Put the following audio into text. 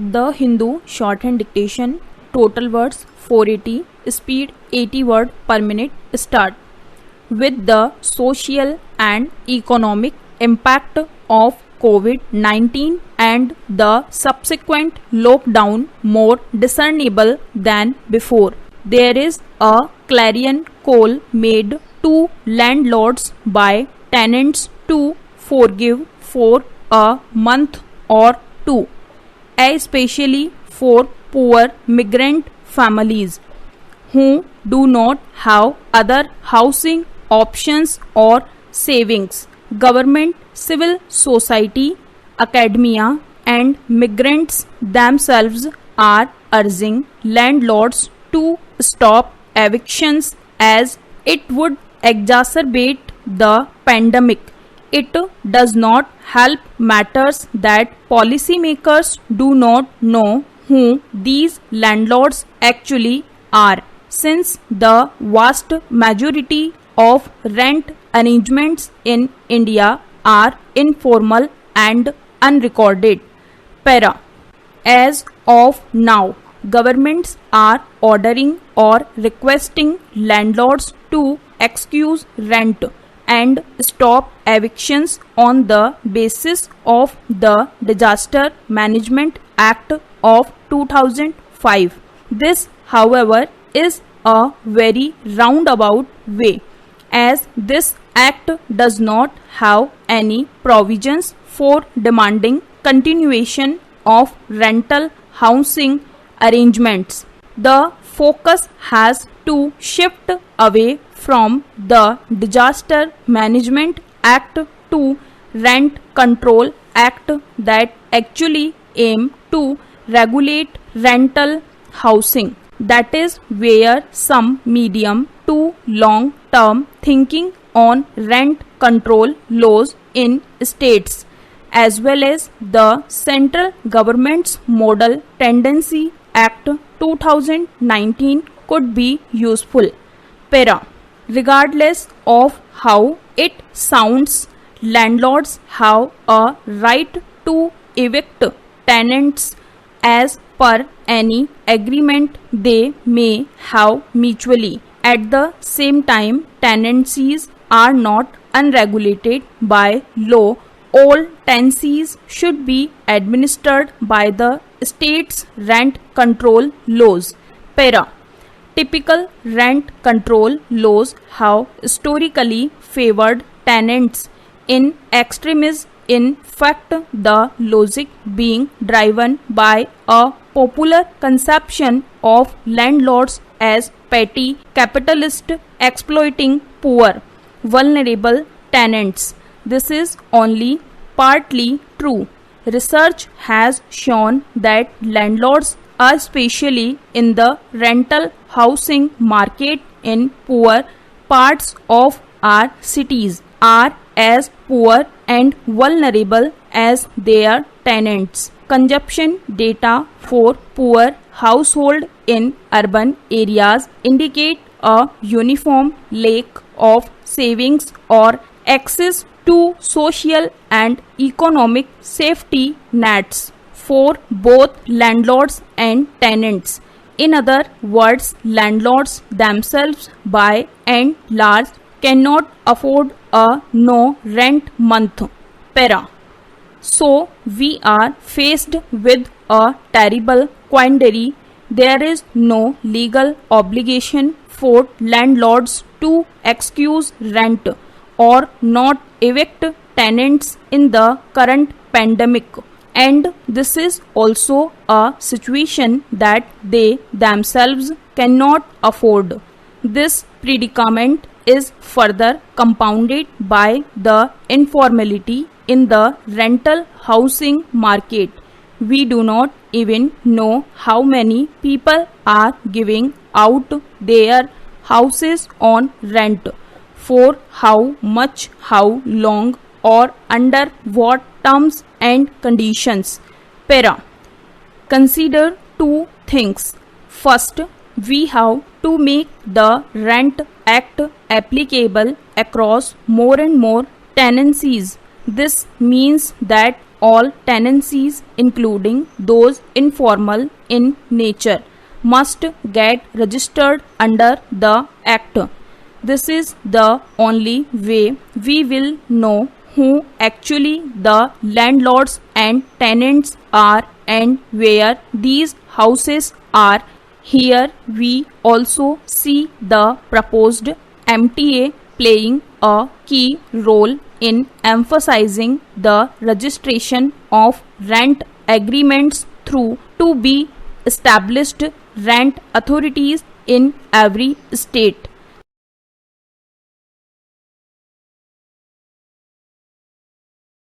The Hindu shorthand dictation, total words 480, speed 80 word per minute. Start with the social and economic impact of COVID-19 and the subsequent lockdown more discernible than before. There is a clarion call made to landlords by tenants to forgive for a month or two, especially for poor migrant families who do not have other housing options or savings. Government, civil society, academia, and migrants themselves are urging landlords to stop evictions as it would exacerbate the pandemic. It does not help matters that policymakers do not know who these landlords actually are, since the vast majority of rent arrangements in India are informal and unrecorded. Para. As of now, governments are ordering or requesting landlords to excuse rent and stop evictions on the basis of the Disaster Management Act of 2005. This, however, is a very roundabout way, as this act does not have any provisions for demanding continuation of rental housing arrangements. The focus has to shift away from the Disaster Management Act to Rent Control Act that actually aim to regulate rental housing. That is where some medium to long term thinking on rent control laws in states, as well as the central government's Model Tenancy Act 2019 could be useful. Para. Regardless of how it sounds, landlords have a right to evict tenants as per any agreement they may have mutually. At the same time, tenancies are not unregulated by law. All tenancies should be administered by the state's rent control laws. Para. Typical rent control laws have historically favored tenants in extremis. In fact, the logic being driven by a popular conception of landlords as petty capitalists exploiting poor, vulnerable tenants. This is only partly true. Research has shown that landlords, especially in the rental housing market in poor parts of our cities, are as poor and vulnerable as their tenants. Consumption data for poor households in urban areas indicate a uniform lack of savings or access to social and economic safety nets for both landlords and tenants. In other words, landlords themselves by and large cannot afford a no rent month. Para. So we are faced with a terrible quandary. There is no legal obligation for landlords to excuse rent or not evict tenants in the current pandemic. And this is also a situation that they themselves cannot afford. This predicament is further compounded by the informality in the rental housing market. We do not even know how many people are giving out their houses on rent, for how much, how long, or under what terms and conditions. Para. Consider two things. First, we have to make the Rent Act applicable across more and more tenancies. This means that all tenancies, including those informal in nature, must get registered under the Act. This is the only way we will know who actually the landlords and tenants are and where these houses are. Here we also see the proposed MTA playing a key role in emphasizing the registration of rent agreements through to be established rent authorities in every state.